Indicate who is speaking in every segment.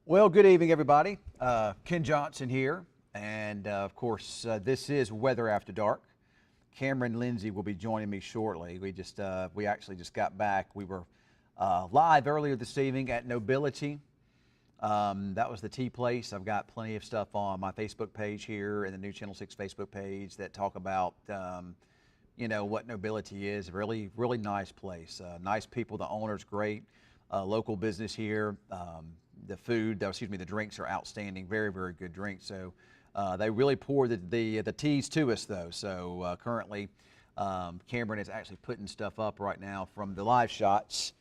Speaker 1: Well, good evening, everybody. Ken Johnson here, and of course, this is Weather After Dark. Cameron Lindsey will be joining me shortly. We actually just got back. We were live earlier this evening at Nobility. That was the tea place. I've got plenty of stuff on my Facebook page here and the new Channel 6 Facebook page that talk about, what Nobility is. Really, really nice place. Nice people. The owner's great. Local business here. The drinks are outstanding. Very, very good drinks. So they really pour the teas to us, though. So currently, Cameron is actually putting stuff up right now from the live shots.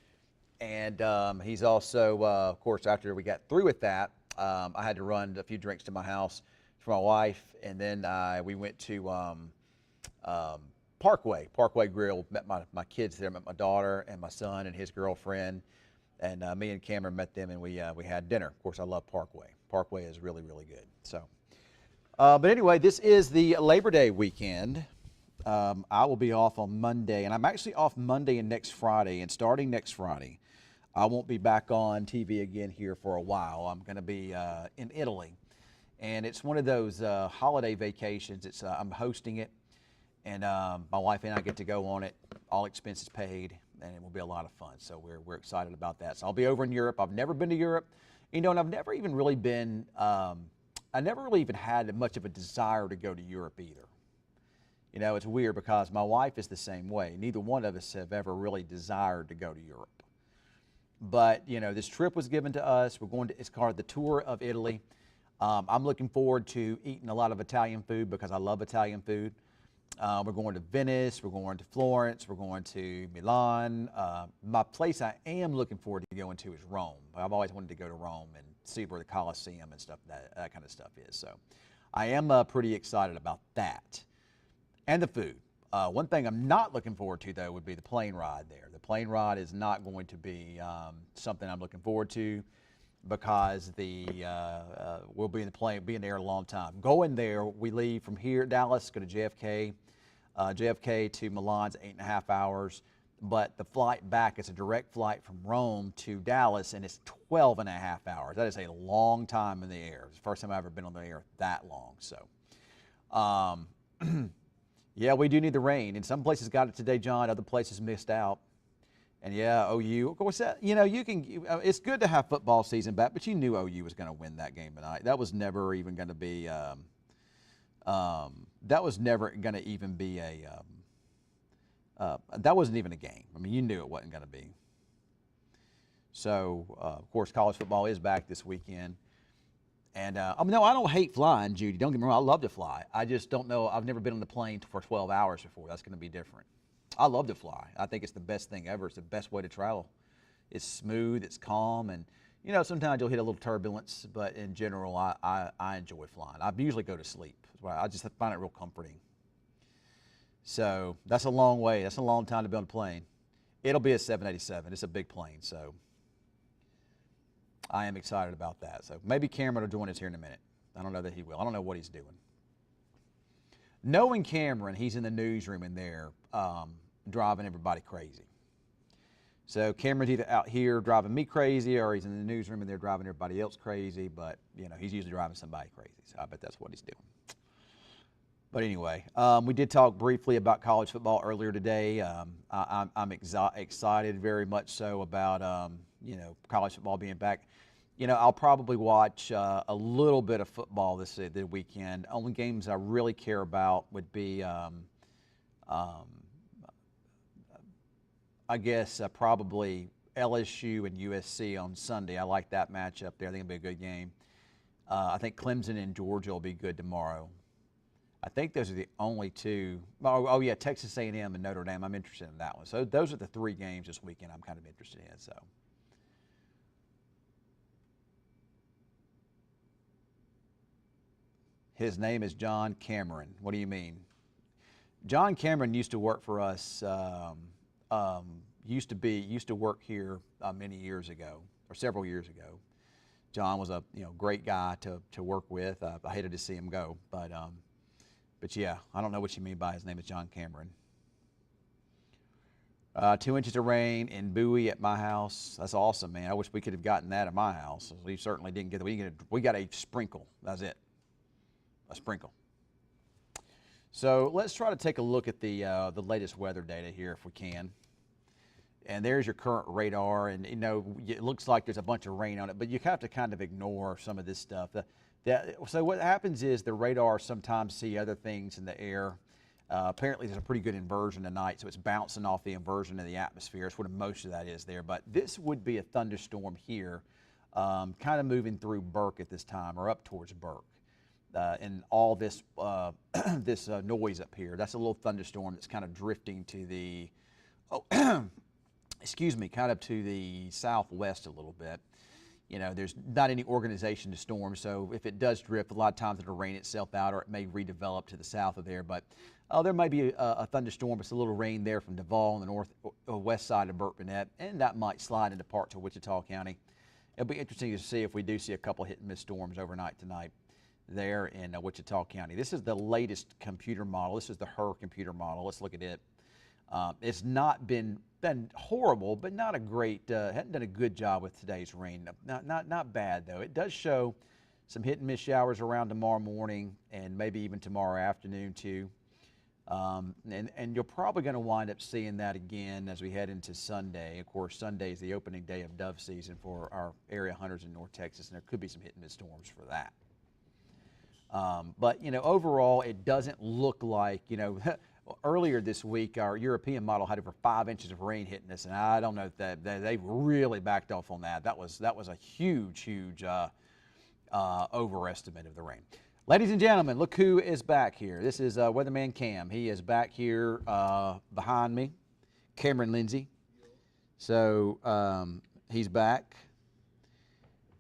Speaker 1: And he's also, of course, after we got through with that, I had to run a few drinks to my house for my wife. And then we went to Parkway Grill, met my kids there, met my daughter and my son and his girlfriend. And me and Cameron met them, and we had dinner. Of course, I love Parkway. Parkway is really, really good. So, but anyway, this is the Labor Day weekend. I will be off on Monday, and I'm actually off Monday and next Friday. And starting next Friday, I won't be back on TV again here for a while. I'm going to be in Italy, and it's one of those holiday vacations. I'm hosting it, and my wife and I get to go on it, all expenses paid. And it will be a lot of fun. So we're excited about that. So I'll be over in Europe. I've never been to Europe, and I've never even really been. I never really even had much of a desire to go to Europe either. It's weird because my wife is the same way. Neither one of us have ever really desired to go to Europe. But this trip was given to us. It's called the Tour of Italy. I'm looking forward to eating a lot of Italian food because I love Italian food. We're going to Venice, we're going to Florence, we're going to Milan. My place I am looking forward to going to is Rome. I've always wanted to go to Rome and see where the Colosseum and stuff, that kind of stuff is. So I am pretty excited about that. And the food. One thing I'm not looking forward to, though, would be the plane ride there. The plane ride is not going to be something I'm looking forward to because we'll be in the plane, being there a long time. Going there, we leave from here, Dallas, go to JFK. JFK to Milan's 8.5 hours, but the flight back is a direct flight from Rome to Dallas, and it's 12.5 hours. That is a long time in the air. It's the first time I've ever been on the air that long. So, yeah, we do need the rain. And some places got it today, John. Other places missed out. And yeah, OU, of course, it's good to have football season back, but you knew OU was going to win that game tonight. That was never even going to be. That was never going to even be that wasn't even a game. I mean, you knew it wasn't going to be. So, of course, college football is back this weekend. And, no, I don't hate flying, Judy. Don't get me wrong. I love to fly. I just don't know. I've never been on the plane for 12 hours before. That's going to be different. I love to fly. I think it's the best thing ever. It's the best way to travel. It's smooth. It's calm. And, sometimes you'll hit a little turbulence, but in general, I enjoy flying. I usually go to sleep. I just find it real comforting. So that's a long way. That's a long time to be on a plane. It'll be a 787. It's a big plane, so I am excited about that. So maybe Cameron will join us here in a minute. I don't know that he will. I don't know what he's doing. Knowing Cameron, he's in the newsroom in there driving everybody crazy. So Cameron's either out here driving me crazy or he's in the newsroom and they're driving everybody else crazy, but, he's usually driving somebody crazy. So I bet that's what he's doing. But anyway, we did talk briefly about college football earlier today. I'm excited very much so about, college football being back. I'll probably watch a little bit of football this weekend. Only games I really care about would be, I guess, probably LSU and USC on Sunday. I like that matchup there. I think it'll be a good game. I think Clemson and Georgia will be good tomorrow. I think those are the only two. Oh yeah, Texas A&M and Notre Dame. I'm interested in that one. So those are the three games this weekend I'm kind of interested in. So. His name is John Cameron. What do you mean? John Cameron used to work for us. Used to work here many years ago, or several years ago. John was a great guy to work with. I hated to see him go, but yeah, I don't know what you mean by his name is John Cameron. 2 inches of rain in Bowie at my house. That's awesome, man. I wish we could have gotten that at my house. We certainly didn't get that. We got a sprinkle. That's it. A sprinkle. So let's try to take a look at the latest weather data here if we can. And there's your current radar, and it looks like there's a bunch of rain on it, but you have to kind of ignore some of this stuff. So what happens is the radar sometimes see other things in the air. Apparently there's a pretty good inversion tonight, so it's bouncing off the inversion in the atmosphere. That's what most of that is there. But this would be a thunderstorm here, kind of moving through Burke at this time, or up towards Burke. And all this this noise up here, that's a little thunderstorm that's kind of drifting to the, excuse me, kind of to the southwest a little bit. There's not any organization to storm, so if it does drift, a lot of times it'll rain itself out, or it may redevelop to the south of there. But there may be a thunderstorm. It's a little rain there from Duval on the north west side of Burke-Burnett, and that might slide into parts of Wichita County. It'll be interesting to see if we do see a couple hit and miss storms overnight tonight there in Wichita County. This is the latest computer model. This is the HER computer model. Let's look at it. It's not been horrible, but not a great, hadn't done a good job with today's rain. Not bad, though. It does show some hit and miss showers around tomorrow morning and maybe even tomorrow afternoon, too. And you're probably going to wind up seeing that again as we head into Sunday. Of course, Sunday is the opening day of dove season for our area hunters in North Texas, and there could be some hit and miss storms for that. But overall, it doesn't look like, earlier this week, our European model had over 5 inches of rain hitting us, and I don't know if they really backed off on that. That was a huge overestimate of the rain. Ladies and gentlemen, look who is back here. This is Weatherman Cam. He is back here behind me, Cameron Lindsey. So he's back.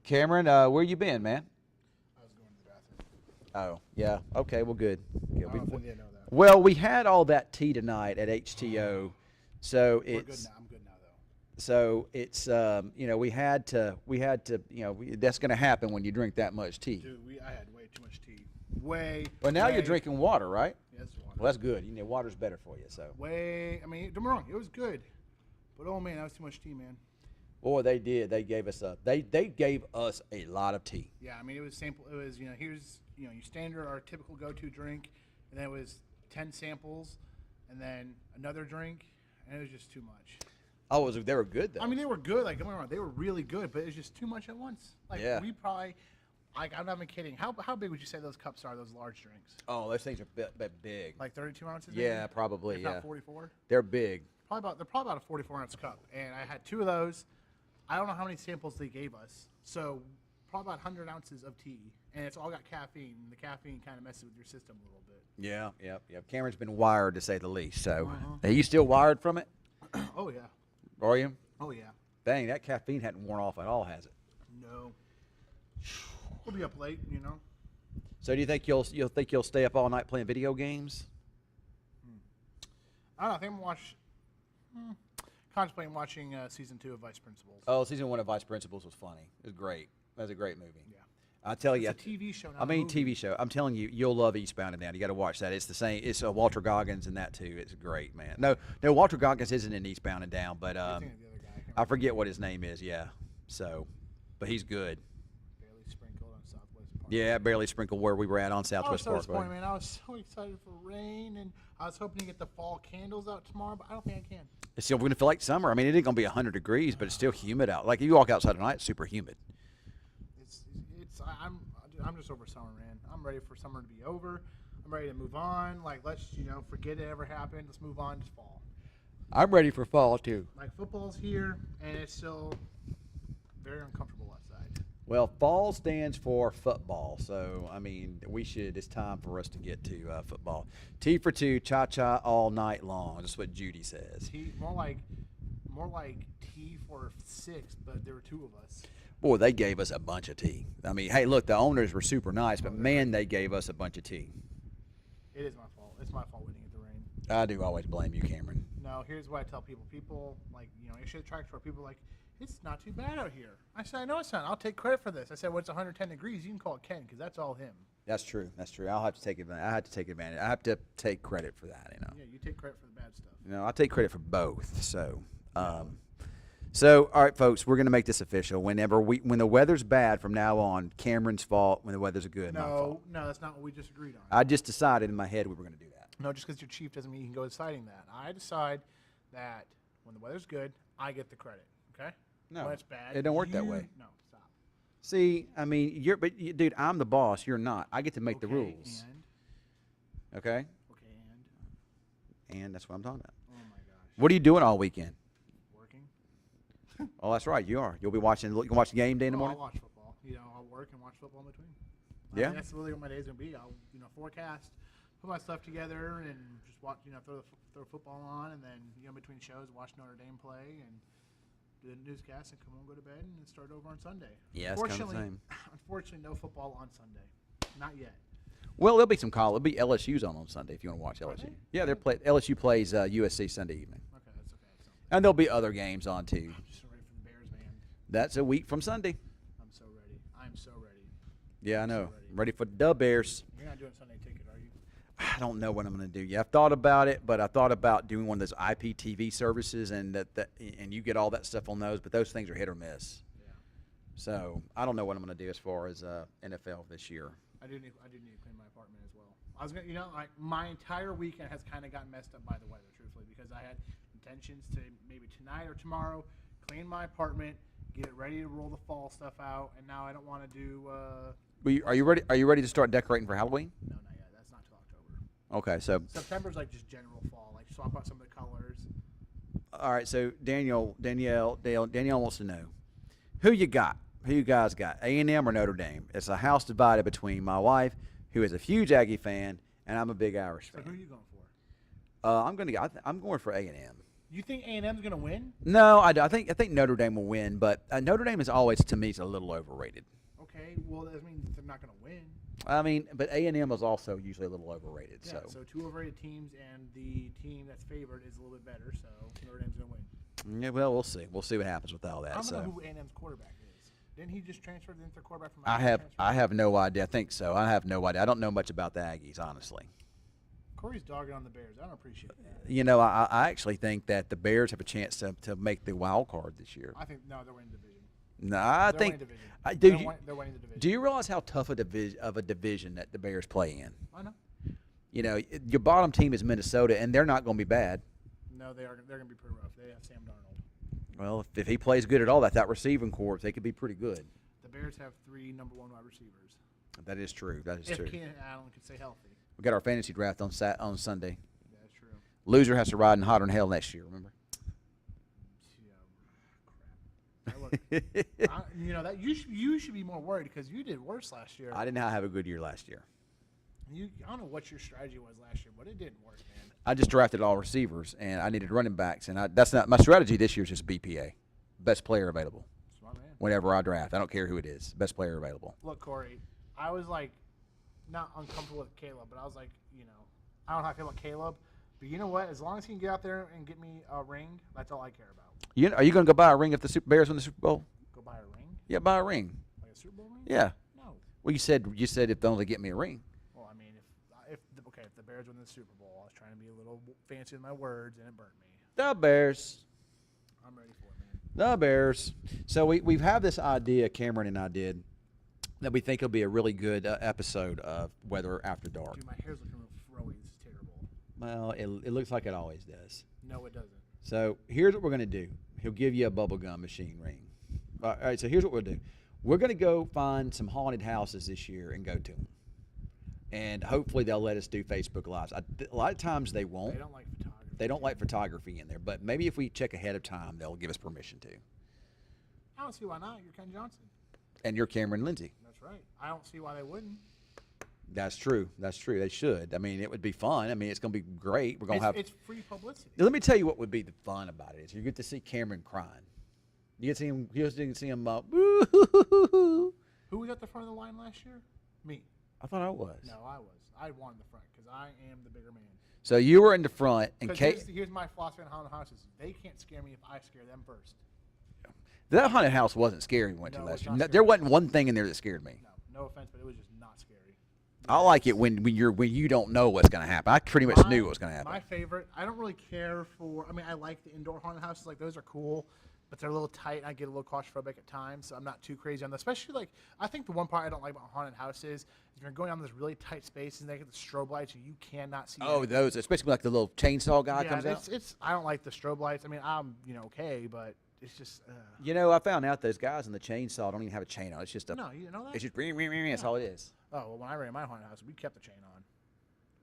Speaker 1: Cameron, where you been, man?
Speaker 2: I was going to the bathroom.
Speaker 1: Oh, yeah. Okay, well, good.
Speaker 2: I don't know if they know that.
Speaker 1: Well, we had all that tea tonight at HTO, so
Speaker 2: We're
Speaker 1: it's.
Speaker 2: good now. I'm good now, though.
Speaker 1: So it's we had to that's going to happen when you drink that much tea.
Speaker 2: Dude, I had way too much tea. Way.
Speaker 1: Well, now
Speaker 2: way,
Speaker 1: you're drinking water, right?
Speaker 2: Yes, water.
Speaker 1: Well, that's good. Water's better for you. So.
Speaker 2: I mean, don't get me wrong. It was good, but oh man, that was too much tea, man.
Speaker 1: Boy, they did. They gave us they gave us a lot of tea.
Speaker 2: Yeah, I mean, it was sample. It was here's your standard, our typical go-to drink, and then it was 10 samples, and then another drink, and it was just too much.
Speaker 1: Oh, they were good though.
Speaker 2: I mean, they were good. Like, don't get me wrong, they were really good, but it was just too much at once. Like,
Speaker 1: yeah.
Speaker 2: We probably, I'm not even kidding. How big would you say those cups are? Those large drinks?
Speaker 1: Oh, those things are bit big.
Speaker 2: Like 32 ounces?
Speaker 1: Yeah,
Speaker 2: maybe?
Speaker 1: probably.
Speaker 2: If
Speaker 1: yeah.
Speaker 2: not 44.
Speaker 1: They're big.
Speaker 2: They're probably about a 44-ounce cup, and I had 2 of those. I don't know how many samples they gave us, so probably about 100 ounces of tea, and it's all got caffeine. And the caffeine kind of messes with your system a little bit. Yeah,
Speaker 1: yep. Cameron's been wired, to say the least. So, Are you still wired from it?
Speaker 2: Oh yeah.
Speaker 1: Are you?
Speaker 2: Oh yeah.
Speaker 1: Dang, that caffeine hadn't worn off at all, has it?
Speaker 2: No. We'll be up late,
Speaker 1: So, do you think you'll stay up all night playing video games?
Speaker 2: I don't know. I think I'm contemplating watching season 2 of Vice Principals.
Speaker 1: Oh, season 1 of Vice Principals was funny. It was great. That was a great movie.
Speaker 2: Yeah.
Speaker 1: I tell you,
Speaker 2: It's a TV show. Not
Speaker 1: I mean,
Speaker 2: a movie.
Speaker 1: TV show. I'm telling you, you'll love Eastbound and Down. You got to watch that. It's the same. It's Walter Goggins in that too. It's great, man. No, Walter Goggins isn't in Eastbound and Down, but
Speaker 2: I'm thinking of the other guy.
Speaker 1: I forget what his name is. Yeah. So, but he's good.
Speaker 2: Barely sprinkled on Southwest Park.
Speaker 1: Yeah, barely sprinkled where we were at on Southwest
Speaker 2: I was so
Speaker 1: Parkway.
Speaker 2: disappointed, man. I was so excited for rain, and I was hoping to get the fall candles out tomorrow, but I don't think I can.
Speaker 1: It's still going to feel like summer. I mean, it ain't going to be 100 degrees, but it's still humid out. Like if you walk outside tonight, it's super humid.
Speaker 2: I'm just over summer, man. I'm ready for summer to be over. I'm ready to move on. Like, let's, forget it ever happened. Let's move on to fall.
Speaker 1: I'm ready for fall too.
Speaker 2: Like, football's here, and it's still very uncomfortable outside.
Speaker 1: Well, fall stands for football, so I mean, it's time for us to get to football. T for 2, cha-cha all night long. That's what Judy says.
Speaker 2: More like T for 6, but there were 2 of us.
Speaker 1: Boy, they gave us a bunch of tea. I mean, hey, look, the owners were super nice, but man, they gave us a bunch of tea.
Speaker 2: It is my fault. It's my fault we didn't get the rain.
Speaker 1: I do always blame you, Cameron.
Speaker 2: No, here's what I tell people. People, you should attract for people like, it's not too bad out here. I said, I know it's not. I'll take credit for this. I said, well, it's 110 degrees. You can call it Ken because that's all him.
Speaker 1: That's true. I'll have to take advantage. I have to take advantage. I have to take credit for that,
Speaker 2: Yeah, you take credit for the bad stuff.
Speaker 1: No, I take credit for both. So all right, folks, we're going to make this official. When the weather's bad from now on, Cameron's fault. When the weather's good, my fault.
Speaker 2: No, that's not what we just agreed on.
Speaker 1: I just decided in my head we were going to do that.
Speaker 2: No, just because you're chief doesn't mean you can go deciding that. I decide that when the weather's good, I get the credit. Okay?
Speaker 1: No,
Speaker 2: when it's bad,
Speaker 1: it don't work that way.
Speaker 2: No, stop.
Speaker 1: See, I mean, dude, I'm the boss. You're not. I get to make the rules. Okay?
Speaker 2: Okay,
Speaker 1: And that's what I'm talking about.
Speaker 2: Oh, my gosh.
Speaker 1: What are you doing all weekend?
Speaker 2: Working.
Speaker 1: Oh, that's right. You are. You'll be watching. You can watch the game day in the morning.
Speaker 2: I'll watch football. I'll work and watch football in between.
Speaker 1: Yeah.
Speaker 2: I mean, that's really what my day's gonna be. I'll forecast, put my stuff together, and just watch. Throw football on, and then in between shows, watch Notre Dame play, and do the newscast, and come home, go to bed, and then start over on Sunday.
Speaker 1: Yeah, it's kind of the same.
Speaker 2: Unfortunately, no football on Sunday. Not yet.
Speaker 1: Well, there'll be some college. There'll be LSU's on Sunday if you want to watch LSU.
Speaker 2: they?
Speaker 1: Yeah, LSU plays USC Sunday evening.
Speaker 2: Okay, that's okay.
Speaker 1: And there'll be other games on too.
Speaker 2: I'm just so ready for the Bears, man.
Speaker 1: That's a week from Sunday.
Speaker 2: I'm so ready. I'm so ready.
Speaker 1: Yeah, I know.
Speaker 2: So ready.
Speaker 1: Ready for the Bears.
Speaker 2: You're not doing Sunday ticket, are you?
Speaker 1: I don't know what I'm going to do. Yeah, I've thought about it, but I thought about doing one of those IPTV services, and and you get all that stuff on those, but those things are hit or miss.
Speaker 2: Yeah.
Speaker 1: So I don't know what I'm going to do as far as NFL this year.
Speaker 2: I do need to clean my apartment as well. I was gonna, my entire weekend has kind of gotten messed up by the weather, truthfully, because I had intentions to maybe tonight or tomorrow clean my apartment, get it ready to roll the fall stuff out, and now I don't want to do.
Speaker 1: Are you ready? Are you ready to start decorating for Halloween?
Speaker 2: No, not yet. That's not till October.
Speaker 1: Okay, so
Speaker 2: September's like just general fall, like swap out some of the colors.
Speaker 1: all right, so Danielle wants to know who you got. Who you guys got, A&M or Notre Dame? It's a house divided between my wife, who is a huge Aggie fan, and I'm a big Irish
Speaker 2: So
Speaker 1: fan.
Speaker 2: who are you going for?
Speaker 1: I'm going for A&M.
Speaker 2: You think A&M's gonna win?
Speaker 1: No, I think Notre Dame will win, but Notre Dame is always, to me, is a little overrated.
Speaker 2: Okay, well that means they're not gonna win.
Speaker 1: I mean, but A&M is also usually a little overrated.
Speaker 2: Yeah, so two overrated teams, and the team that's favored is a little bit better, so Notre Dame's gonna win.
Speaker 1: Yeah, well, we'll see. We'll see what happens with all that.
Speaker 2: I don't
Speaker 1: So
Speaker 2: know who A&M's quarterback is. Didn't he just transfer? Didn't their quarterback from?
Speaker 1: I have no idea. I think so. I have no idea. I don't know much about the Aggies, honestly.
Speaker 2: Corey's dogging on the Bears. I don't appreciate that.
Speaker 1: I actually think that the Bears have a chance to make the wild card this year.
Speaker 2: I think no, they're winning division.
Speaker 1: No, I
Speaker 2: They're
Speaker 1: think.
Speaker 2: winning division. They're winning the division.
Speaker 1: Do you realize how tough a division that the Bears play in?
Speaker 2: I know.
Speaker 1: Your bottom team is Minnesota, and they're not going to be bad.
Speaker 2: No, they are. They're going to be pretty rough. They have Sam Darnold.
Speaker 1: Well, if he plays good at all, that receiving corps, they could be pretty good.
Speaker 2: The Bears have 3 number 1 wide receivers.
Speaker 1: That is true. That is
Speaker 2: if
Speaker 1: true.
Speaker 2: Keenan Allen can stay healthy.
Speaker 1: We got our fantasy draft on Sunday.
Speaker 2: That's true.
Speaker 1: Loser has to ride in hotter than hell next year. Remember?
Speaker 2: Yeah, crap. That you should be more worried because you did worse last year.
Speaker 1: I did not have a good year last year.
Speaker 2: I don't know what your strategy was last year, but it didn't work, man.
Speaker 1: I just drafted all receivers, and I needed running backs, and that's not my strategy this year. Is just BPA, best player available.
Speaker 2: Smart man.
Speaker 1: Whenever I draft, I don't care who it is, best player available.
Speaker 2: Look, Corey, I was like not uncomfortable with Caleb, but I was like, I don't know how I feel about Caleb, but you know what? As long as he can get out there and get me a ring, that's all I care about.
Speaker 1: Are you going to go buy a ring if the Bears win the Super Bowl?
Speaker 2: Go buy a ring?
Speaker 1: Yeah, buy a ring.
Speaker 2: Like a Super Bowl ring?
Speaker 1: Yeah.
Speaker 2: No.
Speaker 1: Well, you said if they only get me a ring.
Speaker 2: Well, I mean, if the Bears win the Super Bowl, I was trying to be a little fancy with my words, and it burnt me.
Speaker 1: The Bears.
Speaker 2: I'm ready for it, man.
Speaker 1: The Bears. So we've had this idea, Cameron and I did, that we think will be a really good episode of Weather After Dark.
Speaker 2: Dude, my hair's looking real froey. This is terrible.
Speaker 1: Well, it looks like it always does.
Speaker 2: No, it doesn't.
Speaker 1: So here's what we're going to do. He'll give you a bubblegum machine ring. All right, so here's what we'll do. We're going to go find some haunted houses this year and go to them. And hopefully they'll let us do Facebook Lives. A lot of times they won't.
Speaker 2: They don't like photography.
Speaker 1: They don't like photography in there. But maybe if we check ahead of time, they'll give us permission to.
Speaker 2: I don't see why not. You're Ken Johnson.
Speaker 1: And you're Cameron Lindsey.
Speaker 2: That's right. I don't see why they wouldn't.
Speaker 1: That's true. That's true. They should. I mean, it would be fun. I mean, it's going to be great. We're going to have.
Speaker 2: It's free publicity.
Speaker 1: Now, let me tell you what would be the fun about it is you get to see Cameron crying. You get to see him. You get to see him.
Speaker 2: Who was at the front of the line last year? Me.
Speaker 1: I thought I was.
Speaker 2: No, I was. I won the front because I am the bigger man.
Speaker 1: So you were in the front, and
Speaker 2: here's my philosophy on haunted houses. They can't scare me if I scare them first.
Speaker 1: That haunted house wasn't scary when we went to
Speaker 2: No,
Speaker 1: last
Speaker 2: it's
Speaker 1: year.
Speaker 2: not
Speaker 1: There
Speaker 2: scary.
Speaker 1: wasn't one thing in there that scared me.
Speaker 2: No offense, but it was just not scary.
Speaker 1: I like it when you don't know what's going to happen. I pretty much knew what was going to happen.
Speaker 2: My favorite. I don't really care for. I mean, I like the indoor haunted houses. Like those are cool, but they're a little tight. I get a little claustrophobic at times, so I'm not too crazy on that. Especially like I think the one part I don't like about haunted houses is when you're going down this really tight space and they get the strobe lights and you cannot see.
Speaker 1: Oh,
Speaker 2: anything.
Speaker 1: those, especially like the little chainsaw guy comes out.
Speaker 2: It's. I don't like the strobe lights. I mean, I'm okay, but it's just.
Speaker 1: You know, I found out those guys in the chainsaw don't even have a chain on. It's just a.
Speaker 2: No, you know that.
Speaker 1: It's just that's all it is.
Speaker 2: Oh well, when I ran my haunted house, we kept the chain on.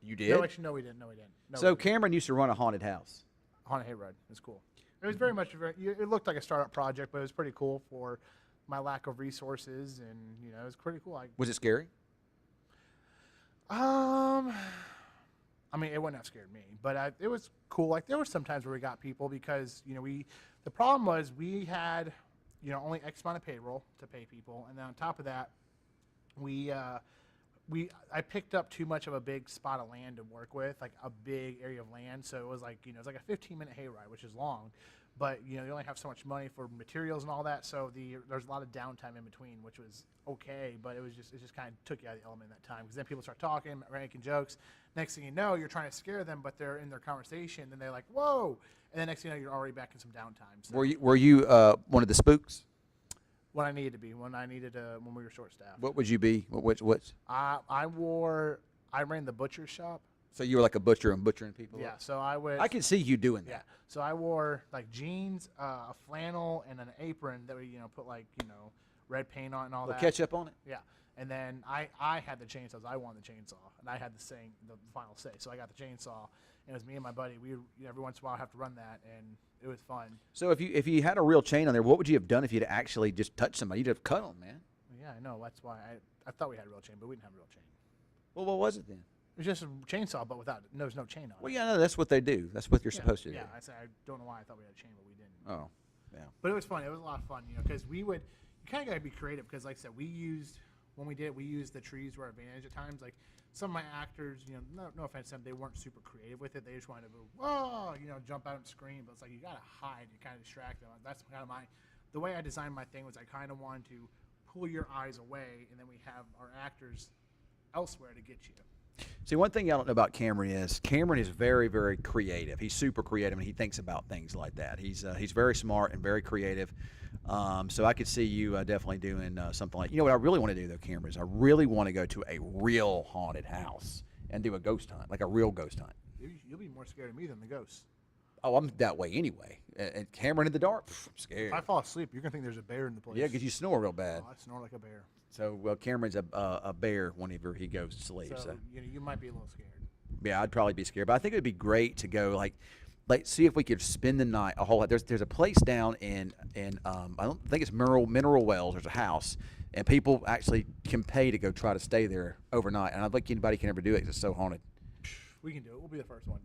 Speaker 1: You did?
Speaker 2: No, actually, no, we didn't. No, we didn't. No,
Speaker 1: So Cameron used to run a haunted house.
Speaker 2: Haunted Hayride. It's cool. It was very much. It looked like a startup project, but it was pretty cool for my lack of resources, and it was pretty cool.
Speaker 1: Was it scary?
Speaker 2: I mean, it wouldn't have scared me, but it was cool. Like there were some times where we got people because the problem was we had only X amount of payroll to pay people, and then on top of that, I picked up too much of a big spot of land to work with, like a big area of land. So it was like it's like a 15-minute hayride, which is long, but you only have so much money for materials and all that. So there's a lot of downtime in between, which was okay, but it just kind of took you out of the element at that time because then people start talking, making jokes. Next thing you know, you're trying to scare them, but they're in their conversation, and they're like, "Whoa!" And then next thing you know, you're already back in some downtime. So
Speaker 1: Were you one of the spooks?
Speaker 2: when I needed to be, when we were short staffed.
Speaker 1: What would you be? What's?
Speaker 2: I ran the butcher shop.
Speaker 1: So you were like a butcher and butchering people?
Speaker 2: Yeah, so I would.
Speaker 1: I can see you doing that.
Speaker 2: Yeah, so I wore like jeans, a flannel, and an apron that we put like red paint on and all that.
Speaker 1: Ketchup on it?
Speaker 2: Yeah, and then I had the chainsaws. I wanted the chainsaw, and I had the final say. So I got the chainsaw, and it was me and my buddy. We every once in a while have to run that, and it was fun.
Speaker 1: So if you had a real chain on there, what would you have done if you'd actually just touched somebody? You'd have cut them, man.
Speaker 2: Yeah, I know. That's why I thought we had a real chain, but we didn't have a real chain.
Speaker 1: Well, what was it then?
Speaker 2: It was just a chainsaw, but there's no chain on it.
Speaker 1: Well, yeah, no, that's what they do. That's what you're supposed to do.
Speaker 2: Yeah, I don't know why I thought we had a chain, but we didn't.
Speaker 1: Oh, yeah.
Speaker 2: But it was fun. It was a lot of fun, because you kind of got to be creative because, like I said, we used the trees to our advantage at times. Like some of my actors, no offense to them, they weren't super creative with it. They just wanted to, whoa, jump out and scream. But it's like you got to hide and kind of distract them. That's kind of the way I designed my thing was I kind of wanted to pull your eyes away, and then we have our actors elsewhere to get you.
Speaker 1: See, one thing I don't know about Cameron is very, very creative. He's super creative, and he thinks about things like that. He's very smart and very creative. So I could see you definitely doing something like, what I really want to do, though, Cameron, is I really want to go to a real haunted house and do a ghost hunt, like a real ghost hunt.
Speaker 2: You'll be more scared of me than the ghosts.
Speaker 1: Oh, I'm that way anyway. And Cameron in the dark, I'm scared.
Speaker 2: If I fall asleep, you're going to think there's a bear in the place.
Speaker 1: Yeah, because you snore real bad.
Speaker 2: Oh, I snore like a bear.
Speaker 1: So, well, Cameron's a bear whenever he goes to sleep. So
Speaker 2: you might be a little scared.
Speaker 1: Yeah, I'd probably be scared. But I think it would be great to go, like see if we could spend the night a whole lot. There's a place down in I don't think it's Mineral Wells. There's a house, and people actually can pay to go try to stay there overnight. And I don't think anybody can ever do it because it's so haunted.
Speaker 2: We can do it. We'll be the first ones.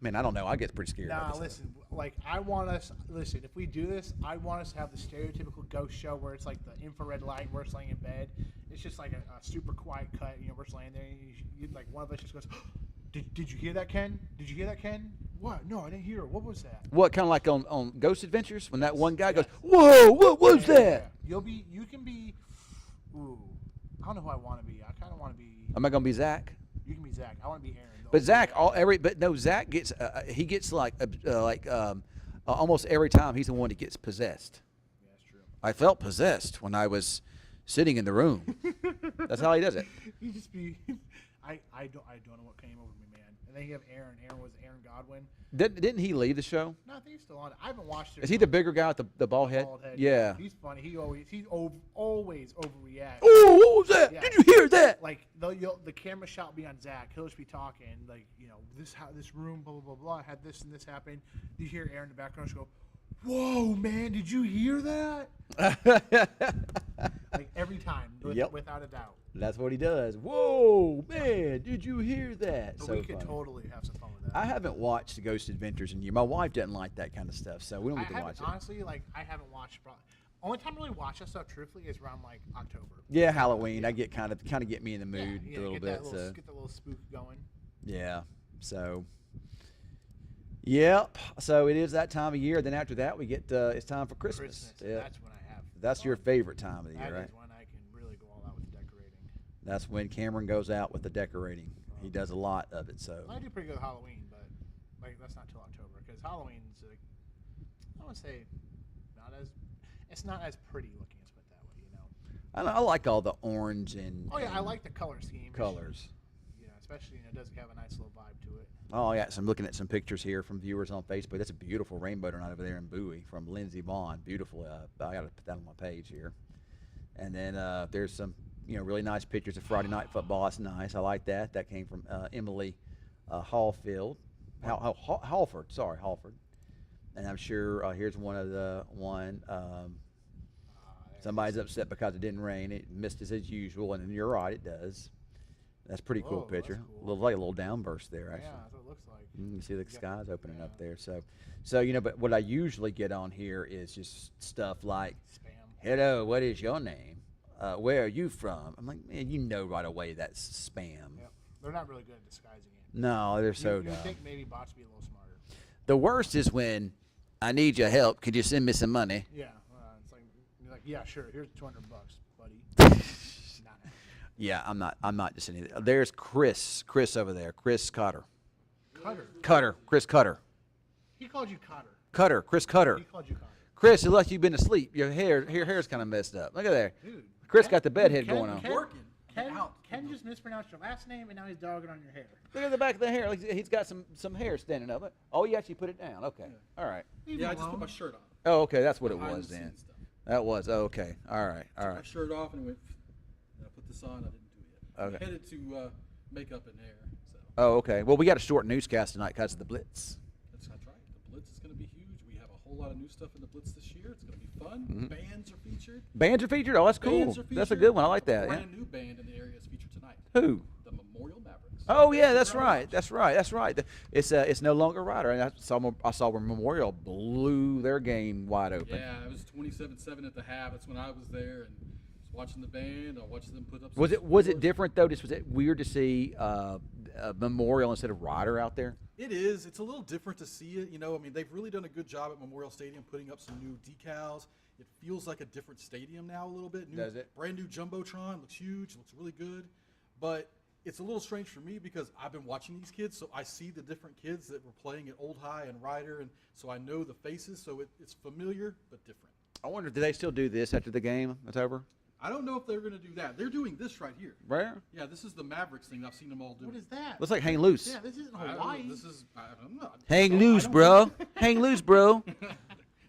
Speaker 1: Man, I don't know. I get pretty scared.
Speaker 2: Nah, listen. If we do this, I want us to have the stereotypical ghost show where it's like the infrared light, we're just laying in bed. It's just like a super quiet cut. We're just laying there. And like one of us just goes, Did you hear that, Ken? Did you hear that, Ken? What? No, I didn't hear it. What was that?
Speaker 1: What, kind of like on Ghost Adventures when that one guy goes, "Whoa, what was that?"
Speaker 2: Yeah. You can be. Ooh, I don't know who I want to be. I kind of want to be.
Speaker 1: Am I gonna be Zach?
Speaker 2: You can be Zach. I want to be Aaron.
Speaker 1: But Zach, Zach gets he gets like almost every time he's the one that gets possessed.
Speaker 2: Yeah, that's true.
Speaker 1: I felt possessed when I was sitting in the room. That's how he does it.
Speaker 2: He just be. I don't know what came over me, man. And then you have Aaron. Aaron was Aaron Godwin.
Speaker 1: Didn't he leave the show?
Speaker 2: No, I think he's still on it. I haven't watched it.
Speaker 1: Is he the bigger guy with the bald head? Yeah.
Speaker 2: He's funny. He always overreacts.
Speaker 1: Oh, what was that?
Speaker 2: Yeah.
Speaker 1: Did you hear that?
Speaker 2: Like the camera shot will be on Zach. He'll just be talking like this room blah blah blah blah had this and this happened. You hear Aaron in the background just go, "Whoa, man! Did you hear that?" Like every time, without a doubt.
Speaker 1: That's what he does. Whoa, man! Did you hear that?
Speaker 2: So we could totally have some fun with that.
Speaker 1: I haven't watched Ghost Adventures in years. My wife doesn't like that kind of stuff, so we don't get to watch it.
Speaker 2: Honestly, I haven't watched. Only time I really watch that stuff, truthfully, is around like October.
Speaker 1: Yeah, Halloween. Yeah. I get kind of get me in the mood a little bit.
Speaker 2: Get the little spook going.
Speaker 1: Yeah. So. Yep. So it is that time of year. Then after that, we get it's time for Christmas.
Speaker 2: Yeah. That's when I have.
Speaker 1: That's your favorite time of the year, right?
Speaker 2: That is when I can really go all out with the decorating.
Speaker 1: That's when Cameron goes out with the decorating. He does a lot of it. So
Speaker 2: I do pretty good with Halloween, but like that's not till October because Halloween's like, I would say it's not as pretty looking. Let's put it that way, you know.
Speaker 1: I like all the orange and
Speaker 2: Oh yeah, I
Speaker 1: and
Speaker 2: like the color scheme.
Speaker 1: colors.
Speaker 2: Yeah, especially it does have a nice little vibe to it.
Speaker 1: Oh yeah, so I'm looking at some pictures here from viewers on Facebook. That's a beautiful rainbow tonight over there in Bowie from Lindsey Bond. Beautiful. I got to put that on my page here. And then there's some really nice pictures of Friday night football. That's nice. I like that. That came from Emily Hallfield. Halford. Sorry, Halford. And I'm sure here's one. Somebody's upset because it didn't rain. It missed as usual, and you're right, it does. That's a pretty cool
Speaker 2: Whoa,
Speaker 1: picture.
Speaker 2: that's cool.
Speaker 1: Looks like a little downburst there, actually.
Speaker 2: Yeah, that's what it looks like.
Speaker 1: You see the skies opening
Speaker 2: Yeah.
Speaker 1: up there. So but what I usually get on here is just stuff like,
Speaker 2: Spam.
Speaker 1: hello, what is your name? Where are you from? I'm like, man, you know right away that's spam.
Speaker 2: Yep. They're not really good at disguising it.
Speaker 1: No, they're so
Speaker 2: You
Speaker 1: dumb.
Speaker 2: think maybe bots would be a little smarter.
Speaker 1: The worst is when I need your help. Could you send me some money?
Speaker 2: Yeah, it's like you're like, yeah, sure. Here's $200, buddy. Not happening.
Speaker 1: Yeah, I'm not just anything. There's Chris over there. Chris Cutter. Chris Cutter.
Speaker 2: He called you Cotter.
Speaker 1: Chris Cutter.
Speaker 2: He called you Cotter.
Speaker 1: Chris, it looks like you've been asleep. Your hair's kind of messed up. Look at there.
Speaker 2: Dude.
Speaker 1: Chris got the bedhead going on.
Speaker 2: Ken just mispronounced your last name, and now he's dogging on your hair.
Speaker 1: Look at the back of the hair. Like he's got some hair standing up. Oh, you actually put it down. Okay. All right.
Speaker 3: Yeah, I just put my shirt on.
Speaker 1: Oh, okay. That's what it
Speaker 3: Behind
Speaker 1: was
Speaker 3: the
Speaker 1: then.
Speaker 3: scenes stuff.
Speaker 1: That was okay. All right. All
Speaker 3: Took my
Speaker 1: right.
Speaker 3: shirt off and went. I put this on. I didn't do it yet.
Speaker 1: Okay.
Speaker 3: I'm headed to makeup and hair. So
Speaker 1: Oh, okay. Well, we got a short newscast tonight because of the Blitz.
Speaker 3: that's right. The Blitz is going to be huge. We have a whole lot of new stuff in the Blitz this year. It's going to be fun.
Speaker 1: Mm-hmm.
Speaker 3: Bands are featured.
Speaker 1: Bands are featured. Oh, that's cool.
Speaker 3: Bands are
Speaker 1: That's a
Speaker 3: featured.
Speaker 1: good one. I like that.
Speaker 3: A
Speaker 1: Yeah.
Speaker 3: brand new band in the area is featured tonight.
Speaker 1: Who?
Speaker 3: The Memorial Mavericks.
Speaker 1: Oh yeah, that's
Speaker 3: Ground
Speaker 1: right.
Speaker 3: House.
Speaker 1: That's right. It's no longer Ryder, and I saw where Memorial blew their game wide open.
Speaker 3: Yeah, it was 27-7 at the half. That's when I was there and was watching the band. I watched them put up.
Speaker 1: Was
Speaker 3: some
Speaker 1: it
Speaker 3: scores.
Speaker 1: different though? Was it weird to see Memorial instead of Ryder out there?
Speaker 4: It is. It's a little different to see it. I mean, they've really done a good job at Memorial Stadium putting up some new decals. It feels like a different stadium now a little bit.
Speaker 1: Does it?
Speaker 4: Brand new Jumbotron. Looks huge. Looks really good. But it's a little strange for me because I've been watching these kids, so I see the different kids that were playing at Old High and Ryder, and so I know the faces, so it's familiar but different.
Speaker 1: I wonder, do they still do this after the game? It's over.
Speaker 4: I don't know if they're going to do that. They're doing this right here.
Speaker 1: Where?
Speaker 4: Yeah, this is the Mavericks thing. I've seen them all do.
Speaker 2: What is that?
Speaker 1: Looks like hang loose.
Speaker 2: Yeah, this isn't
Speaker 4: I don't know.
Speaker 2: Hawaii.
Speaker 4: This is. I don't know.
Speaker 1: Hang
Speaker 4: I
Speaker 1: loose,
Speaker 4: don't
Speaker 1: bro.
Speaker 4: know.
Speaker 1: Hang loose, bro.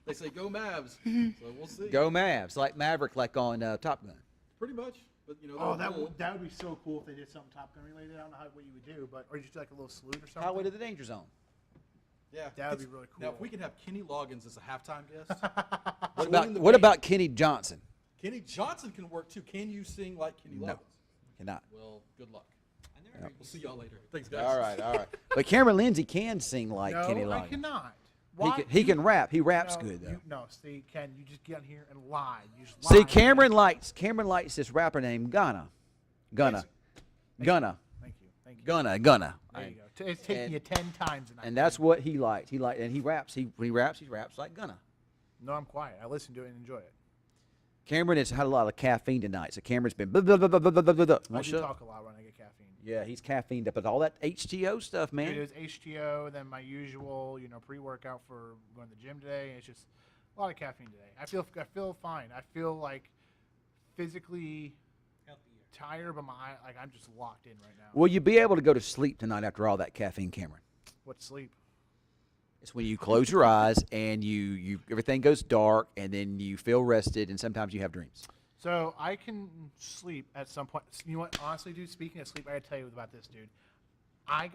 Speaker 4: They say go Mavs, so we'll see.
Speaker 1: Go Mavs, like Maverick, like on Top Gun.
Speaker 4: Pretty much, but
Speaker 2: Oh,
Speaker 4: they're cool.
Speaker 2: that would be so cool if they did something Top Gun related. I don't know what you would do, but or just do like a little salute or something.
Speaker 1: Highway to the Danger Zone.
Speaker 4: Yeah,
Speaker 2: That would be really cool.
Speaker 4: Now, if we can have Kenny Loggins as a halftime guest,
Speaker 1: What
Speaker 4: join
Speaker 1: about
Speaker 4: the
Speaker 1: what
Speaker 4: band.
Speaker 1: about Kenny Johnson?
Speaker 4: Kenny Johnson can work too. Can you sing like Kenny Loggins?
Speaker 1: No. Cannot.
Speaker 4: Well, good luck. We'll see y'all later. Thanks, guys.
Speaker 1: All right. But Cameron Lindsey can sing like
Speaker 2: no,
Speaker 1: Kenny
Speaker 2: I
Speaker 1: Loggins.
Speaker 2: cannot.
Speaker 1: He
Speaker 2: Why?
Speaker 1: can, he can rap. He raps
Speaker 2: No,
Speaker 1: good though.
Speaker 2: No, see, Ken, you just get on here and lie. You just
Speaker 1: See,
Speaker 2: lie.
Speaker 1: Cameron likes this rapper named Gunna.
Speaker 2: Thank you.
Speaker 1: Gunna.
Speaker 2: There you go. It's taking you 10 times tonight.
Speaker 1: And that's what he liked. He raps. He raps like Gunna.
Speaker 2: No, I'm quiet. I listen to it and enjoy it.
Speaker 1: Cameron has had a lot of caffeine tonight, so Cameron's been blah, blah, blah, blah, blah, blah, blah, blah.
Speaker 2: I
Speaker 1: Won't
Speaker 2: do
Speaker 1: shut up.
Speaker 2: talk a lot when I get caffeine.
Speaker 1: Yeah, he's caffeined up with all that HTO stuff, man.
Speaker 2: It is HTO, then my usual, pre-workout for going to the gym today. It's just a lot of caffeine today. I feel fine. I feel like physically tired, but I'm just locked in right now.
Speaker 1: Will you be able to go to sleep tonight after all that caffeine, Cameron?
Speaker 2: What sleep?
Speaker 1: It's when you close your eyes and you everything goes dark, and then you feel rested, and sometimes you have dreams.
Speaker 2: So I can sleep at some point. You know what? Honestly, dude, speaking of sleep, I gotta tell you about this, dude. I've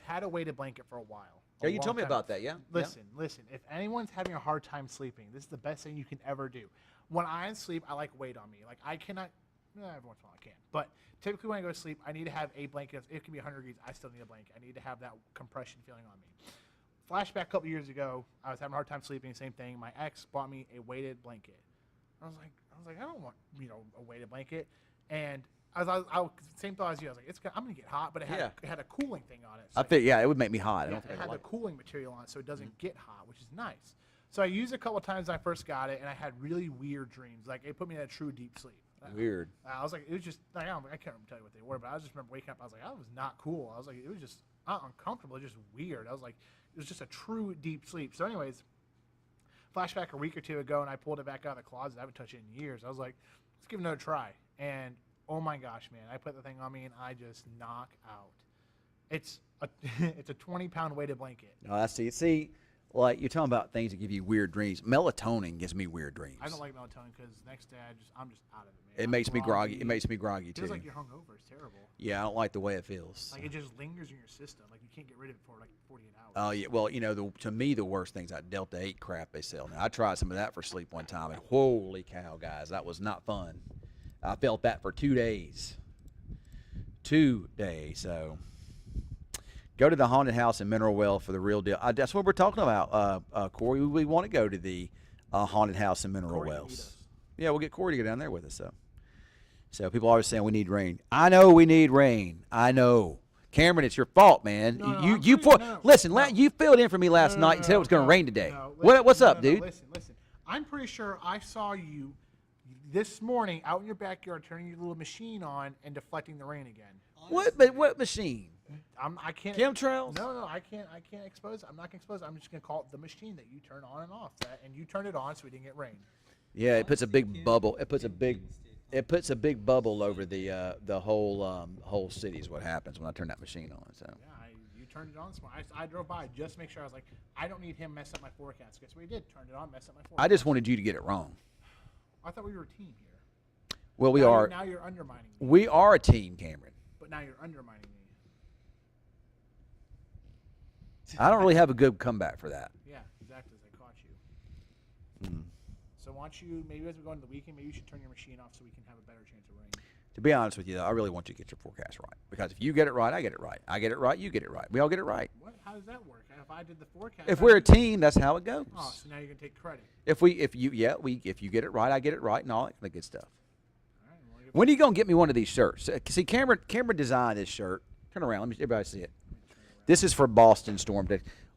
Speaker 2: had a weighted blanket for a while.
Speaker 1: Yeah, you told me about that, yeah?
Speaker 2: Listen. If anyone's having a hard time sleeping, this is the best thing you can ever do. When I sleep, I like weight on me. Like I cannot. Every once in a while I can, but typically when I go to sleep, I need to have a blanket. It can be 100 degrees. I still need a blanket. I need to have that compression feeling on me. Flashback a couple years ago, I was having a hard time sleeping. Same thing. My ex bought me a weighted blanket. I was like, I don't want a weighted blanket. And I was same thought as you. I was like, I'm gonna get hot, but it had a cooling thing on it. So
Speaker 1: I think it would make me hot. I
Speaker 2: yeah,
Speaker 1: don't think
Speaker 2: it
Speaker 1: I
Speaker 2: had the
Speaker 1: like it.
Speaker 2: cooling material on it, so it doesn't get hot, which is nice. So I used it a couple of times when I first got it, and I had really weird dreams. Like it put me in a true deep sleep.
Speaker 1: Weird.
Speaker 2: I was like, it was just, I can't tell you what they were, but I just remember waking up, I was like, that was not cool. I was like, it was just not uncomfortable, just weird. I was like, it was just a true deep sleep. So anyways, flashback a week or two ago, and I pulled it back out of the closet. I haven't touched it in years. I was like, let's give it another try. And oh my gosh, man, I put the thing on me, and I just knock out. It's a 20-pound weighted blanket.
Speaker 1: Oh, I see. See, like you're talking about things that give you weird dreams. Melatonin gives me weird dreams.
Speaker 2: I don't like melatonin because next day I'm just out of it, man.
Speaker 1: It makes me groggy. It makes me groggy
Speaker 2: It
Speaker 1: too.
Speaker 2: feels like you're hungover. It's terrible.
Speaker 1: Yeah, I don't like the way it feels.
Speaker 2: Like it just lingers in your system. Like you can't get rid of it for like 48 hours.
Speaker 1: Oh yeah. Well, you know, to me the worst thing's that Delta 8 crap they sell now. I tried some of that for sleep one time, and holy cow, guys, that was not fun. I felt that for 2 days. 2 days. So go to the haunted house in Mineral Well for the real deal. That's what we're talking about, Corey. We want to go to the haunted house in Mineral
Speaker 2: Corey can meet
Speaker 1: Wells.
Speaker 2: us.
Speaker 1: Yeah, we'll get Corey to go down there with us. So people are always saying we need rain. I know we need rain. I know. Cameron, it's your fault, man. Listen, you filled in for me last night and said it was going to rain today. What's up, dude?
Speaker 2: Listen. I'm pretty sure I saw you this morning out in your backyard turning your little machine on and deflecting the rain again.
Speaker 1: What machine?
Speaker 2: I can't.
Speaker 1: Chemtrails?
Speaker 2: No, I can't expose it. I'm not gonna expose it. I'm just gonna call it the machine that you turn on and off. And you turned it on so we didn't get rain.
Speaker 1: Yeah, it puts a big bubble. It puts a big bubble over the whole city. Is what happens when I turn that machine on. So.
Speaker 2: Yeah, you turned it on. I drove by just to make sure. I was like, I don't need him mess up my forecast. Guess what he did? Turned it on, messed up my forecast.
Speaker 1: I just wanted you to get it wrong.
Speaker 2: I thought we were a team here.
Speaker 1: Well, we
Speaker 2: now
Speaker 1: are.
Speaker 2: Now you're undermining me.
Speaker 1: We are a team, Cameron.
Speaker 2: But now you're undermining me.
Speaker 1: I don't really have a good comeback for that.
Speaker 2: Yeah, exactly. As I caught you. So why don't you, maybe as we go into the weekend, maybe you should turn your machine off so we can have a better chance of rain.
Speaker 1: To be honest with you, though, I really want you to get your forecast right. Because if you get it right, I get it right. I get it right, you get it right. We all get it right.
Speaker 2: What? How does that work? If I did the forecast.
Speaker 1: If we're a team, that's how it goes.
Speaker 2: Oh, so now you're gonna take credit.
Speaker 1: If you get it right, I get it right, and all that good stuff.
Speaker 2: All right, well,
Speaker 1: When are you gonna get me one of these shirts? See, Cameron designed this shirt. Turn around, let me everybody see it. This is for Boston Storm.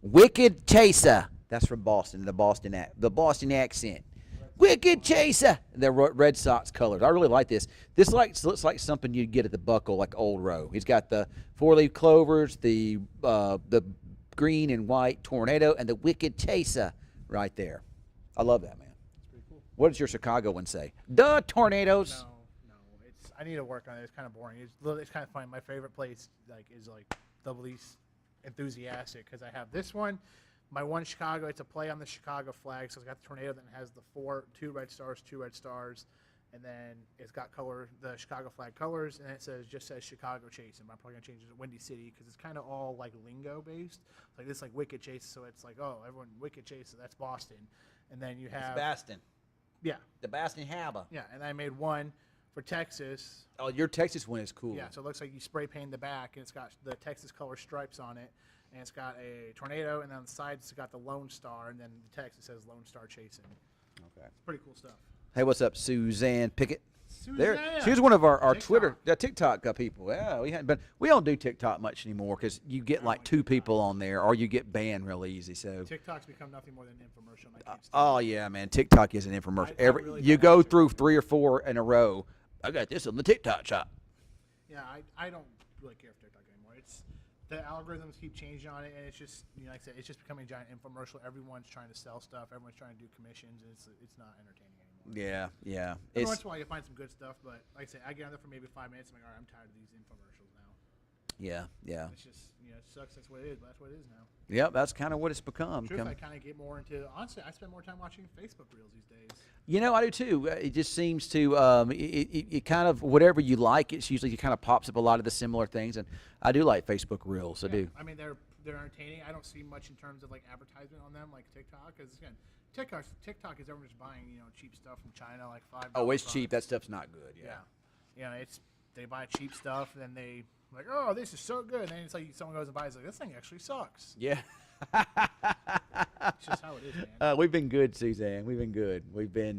Speaker 1: Wicked Chaser. That's from Boston. The Boston accent. Wicked Chaser. The Red Sox colors. I really like this. This looks like something you'd get at the Buckle, like Old Row. He's got the 4-leaf clovers, the green and white tornado, and the Wicked Chaser right there. I love that, man.
Speaker 2: That's pretty cool.
Speaker 1: What does your Chicago one say? The Tornadoes.
Speaker 2: No. I need to work on it. It's kind of boring. It's kind of funny. My favorite place is the least enthusiastic because I have this one. My one Chicago, it's a play on the Chicago flag. So it's got the tornado that has the two red stars, and then it's got the Chicago flag colors, and it just says Chicago Chasing. I'm probably gonna change it to Windy City because it's kind of all like lingo based. Like this, like Wicked Chase, so it's like, oh, everyone Wicked Chase, so that's Boston, and then you have
Speaker 1: Boston.
Speaker 2: Yeah,
Speaker 1: The Boston Harbor.
Speaker 2: yeah, and I made one for Texas.
Speaker 1: Oh, your Texas one is cool.
Speaker 2: Yeah, so it looks like you spray paint the back, and it's got the Texas color stripes on it, and it's got a tornado, and then on the sides it's got the Lone Star, and then the text it says Lone Star Chasing.
Speaker 1: Okay.
Speaker 2: It's pretty cool stuff.
Speaker 1: Hey, what's up, Suzanne Pickett?
Speaker 2: Suzanne.
Speaker 1: She was one of our
Speaker 2: TikTok.
Speaker 1: Twitter, TikTok people. Yeah, we don't do TikTok much anymore because you get like 2 people on there, or you get banned real easy. So.
Speaker 2: TikTok's become nothing more than an infomercial. And I can't stand
Speaker 1: Oh yeah, man, TikTok is an infomercial.
Speaker 2: I really
Speaker 1: You
Speaker 2: don't
Speaker 1: go
Speaker 2: like
Speaker 1: through
Speaker 2: TikTok.
Speaker 1: 3 or 4 in a row. I got this on the TikTok shop.
Speaker 2: it. Yeah, I don't really care for TikTok anymore. The algorithms keep changing on it, and it's just, like I said, it's just becoming a giant infomercial. Everyone's trying to sell stuff. Everyone's trying to do commissions, and it's not entertaining anymore.
Speaker 1: Yeah.
Speaker 2: Every once in a while you find some good stuff, but like I say, I get on there for maybe 5 minutes. I'm like, all right, I'm tired of these infomercials now.
Speaker 1: Yeah.
Speaker 2: It's just, it sucks. That's what it is, but that's what it is now.
Speaker 1: Yep, that's kind of what it's become.
Speaker 2: Truth, I kind of get more into, honestly, I spend more time watching Facebook Reels these days.
Speaker 1: I do too. It just seems to, it kind of, whatever you like, it kind of pops up a lot of the similar things. And I do like Facebook Reels. I do.
Speaker 2: I mean, they're entertaining. I don't see much in terms of like advertisement on them, like TikTok, because again, TikTok is everyone just buying cheap stuff from China, like $5.
Speaker 1: Oh, it's cheap. That stuff's not good. Yeah.
Speaker 2: They buy cheap stuff, and then they like, oh, this is so good, and then it's like someone goes and buys like, this thing actually sucks.
Speaker 1: Yeah.
Speaker 2: It's just how it is, man.
Speaker 1: We've been good, Suzanne. We've been good. We've been.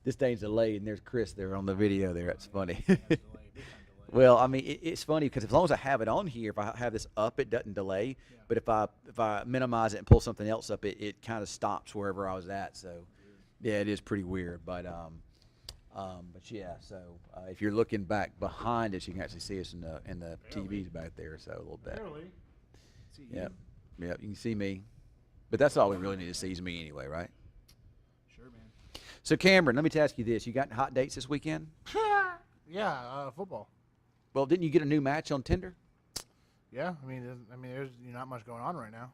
Speaker 1: This thing's delayed, and there's Chris there on the video. There, it's funny.
Speaker 2: Big time delay.
Speaker 1: Well, I mean, it's funny because as long as I have it on here, if I have this up, it doesn't delay.
Speaker 2: Yeah.
Speaker 1: But if I minimize it and pull something else up, it kind of stops wherever I was at. So, yeah, it is pretty weird. But But yeah, so if you're looking back behind us, you can actually see us in the TVs back there. So a little bit.
Speaker 2: Barely. See you.
Speaker 1: Yep. Yep. You can see me. But that's all we really need to see is me anyway, right?
Speaker 2: Sure, man.
Speaker 1: So Cameron, let me ask you this: you got hot dates this weekend?
Speaker 2: Yeah, football.
Speaker 1: Well, didn't you get a new match on Tinder?
Speaker 2: Yeah, I mean, there's not much going on right now.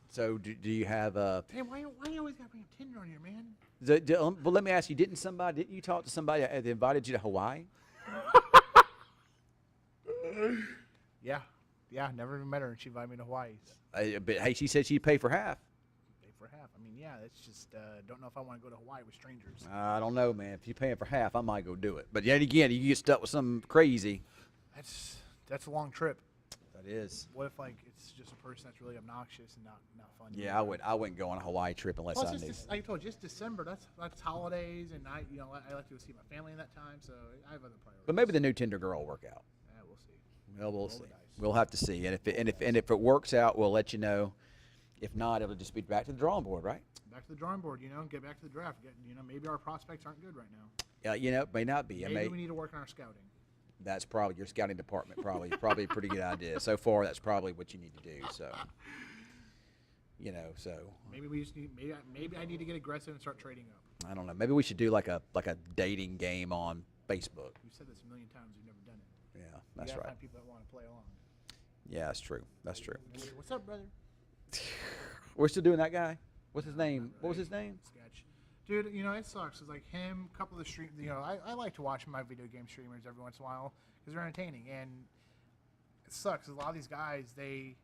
Speaker 1: So do you have
Speaker 2: Hey, why you always gotta bring up Tinder on here, man?
Speaker 1: well, let me ask you: didn't you talk to somebody that invited you to Hawaii?
Speaker 2: Yeah, never even met her, and she invited me to Hawaii.
Speaker 1: But hey, she said she'd pay for half.
Speaker 2: Pay for half. I mean, yeah, it's just don't know if I want to go to Hawaii with strangers.
Speaker 1: I don't know, man. If you're paying for half, I might go do it. But yet again, you get stuck with something crazy.
Speaker 2: That's a long trip.
Speaker 1: That is.
Speaker 2: What if it's just a person that's really obnoxious and not fun?
Speaker 1: Yeah, I wouldn't go on a Hawaii trip unless
Speaker 2: Plus,
Speaker 1: I
Speaker 2: it's
Speaker 1: knew.
Speaker 2: just, like I told you, just December. That's holidays, and I like to go see my family in that time, so I have other priorities.
Speaker 1: But maybe the new Tinder girl will work out.
Speaker 2: Yeah, we'll see.
Speaker 1: Well, we'll
Speaker 2: Roll
Speaker 1: see.
Speaker 2: the dice.
Speaker 1: We'll have to see. And if it works out, we'll let you know. If not, it'll just be back to the drawing board, right?
Speaker 2: Back to the drawing board, get back to the draft. Maybe our prospects aren't good right now.
Speaker 1: Yeah, it may not be.
Speaker 2: Maybe we need to work on our scouting.
Speaker 1: That's probably your scouting department. Probably a pretty good idea. So far, that's probably what you need to do. So, so
Speaker 2: Maybe we just need. Maybe I need to get aggressive and start trading up.
Speaker 1: I don't know. Maybe we should do like a dating game on Facebook.
Speaker 2: We've said this a million times. We've never done it.
Speaker 1: Yeah, that's
Speaker 2: You gotta
Speaker 1: right.
Speaker 2: Find people that want to play along.
Speaker 1: Yeah, that's true. That's true.
Speaker 2: What's up, brother?
Speaker 1: We're still doing that guy. What's his name? What was his name?
Speaker 2: Sketch. Dude, it sucks. It's like him, a couple of the stream. I like to watch my video game streamers every once in a while because they're entertaining. And it sucks. A lot of these guys, they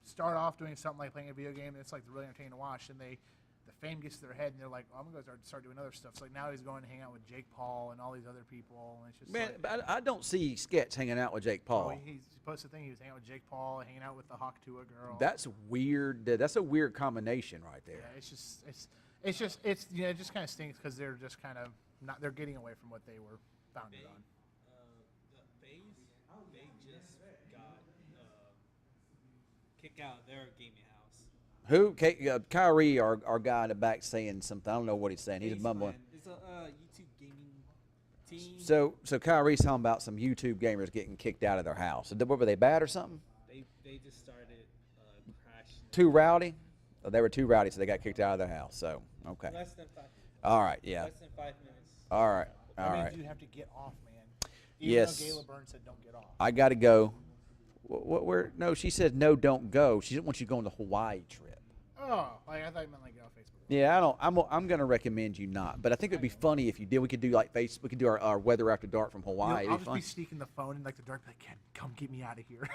Speaker 2: start off doing something like playing a video game, and it's like really entertaining to watch. And the fame gets to their head, and they're like, "Oh, I'm gonna start doing other stuff." So like now he's going to hang out with Jake Paul and all these other people, and it's just
Speaker 1: Man,
Speaker 2: like,
Speaker 1: I don't see Sketch hanging out with Jake Paul.
Speaker 2: he posted a thing. He was hanging out with Jake Paul, hanging out with the Hawk Tua girl.
Speaker 1: That's weird. That's a weird combination right there.
Speaker 2: Yeah, it just kind of stinks because they're just kind of not. They're getting away from what they were founded on.
Speaker 5: They just got kicked out of their gaming house.
Speaker 1: Who? Kyrie, our guy in the back, saying something. I don't know what he's saying. He's mumbling.
Speaker 5: It's a YouTube gaming team.
Speaker 1: So Kyrie's talking about some YouTube gamers getting kicked out of their house. What, were they bad or something?
Speaker 5: They just started crashing.
Speaker 1: Too rowdy? Oh, they were too rowdy, so they got kicked out of their house. So, okay.
Speaker 5: Less than 5 minutes.
Speaker 1: All right, yeah.
Speaker 5: Less than 5 minutes.
Speaker 1: All right, all
Speaker 2: That
Speaker 1: right.
Speaker 2: means you have to get off, man. Even
Speaker 1: Yes.
Speaker 2: though Gayla Burns said don't get off.
Speaker 1: I got to go. No, she said no, don't go. She didn't want you to go on the Hawaii trip.
Speaker 2: Oh, I thought you meant like get off Facebook.
Speaker 1: Yeah, I'm going to recommend you not. But I think it would be funny if you did. We could do like we could do our weather after dark from Hawaii.
Speaker 2: I'll
Speaker 1: It'd be
Speaker 2: just
Speaker 1: fun.
Speaker 2: be sneaking the phone in like the dark, like, come get me out of here.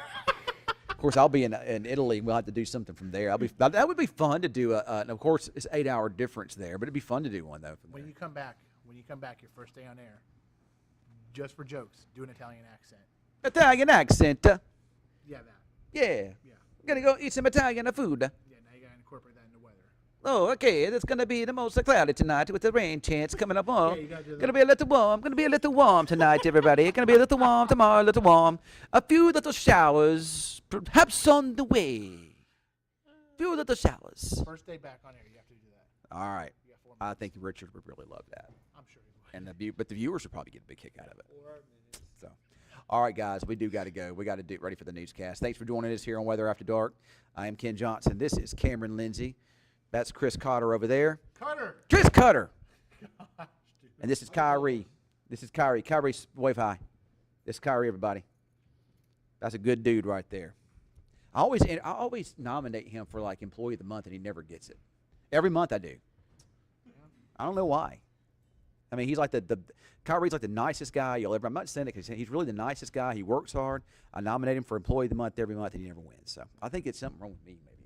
Speaker 1: Of course, I'll be in Italy. We'll have to do something from there. That would be fun to do. And of course, it's 8-hour difference there, but it'd be fun to do one though. From
Speaker 2: when
Speaker 1: there.
Speaker 2: you come back, your first day on air, just for jokes, do an Italian accent.
Speaker 1: Italian accent.
Speaker 2: Yeah, that.
Speaker 1: Yeah.
Speaker 2: Yeah.
Speaker 1: I'm gonna go eat some Italian food.
Speaker 2: Yeah, now you gotta incorporate that in the weather.
Speaker 1: Oh, okay. It's gonna be the most cloudy tonight with the rain chance coming up on.
Speaker 2: Yeah, you gotta do that.
Speaker 1: Gonna be a little warm. Gonna be a little warm tonight, everybody. Gonna be a little warm tomorrow. A little warm. A few little showers, perhaps on the way. Few little showers.
Speaker 2: First day back on air, you have to do that.
Speaker 1: All right.
Speaker 2: You got 4
Speaker 1: I
Speaker 2: minutes.
Speaker 1: think Richard would really love that,
Speaker 2: I'm sure he would.
Speaker 1: and but the viewers would probably get a big kick out of it.
Speaker 5: 4 minutes.
Speaker 1: So, all right, guys, we do got to go. We got to get ready for the newscast. Thanks for joining us here on Weather After Dark. I am Ken Johnson. This is Cameron Lindsey. That's Chris Cotter over there.
Speaker 2: Cutter.
Speaker 1: Chris Cutter. And this is Kyrie. This is Kyrie. Kyrie, wave hi. This is Kyrie, everybody. That's a good dude right there. I always nominate him for like Employee of the Month, and he never gets it. Every month I do. I don't know why. I mean, he's like Kyrie's like the nicest guy you'll ever. I'm not saying it because he's really the nicest guy. He works hard. I nominate him for Employee of the Month every month, and he never wins. So I think it's something wrong with me, maybe.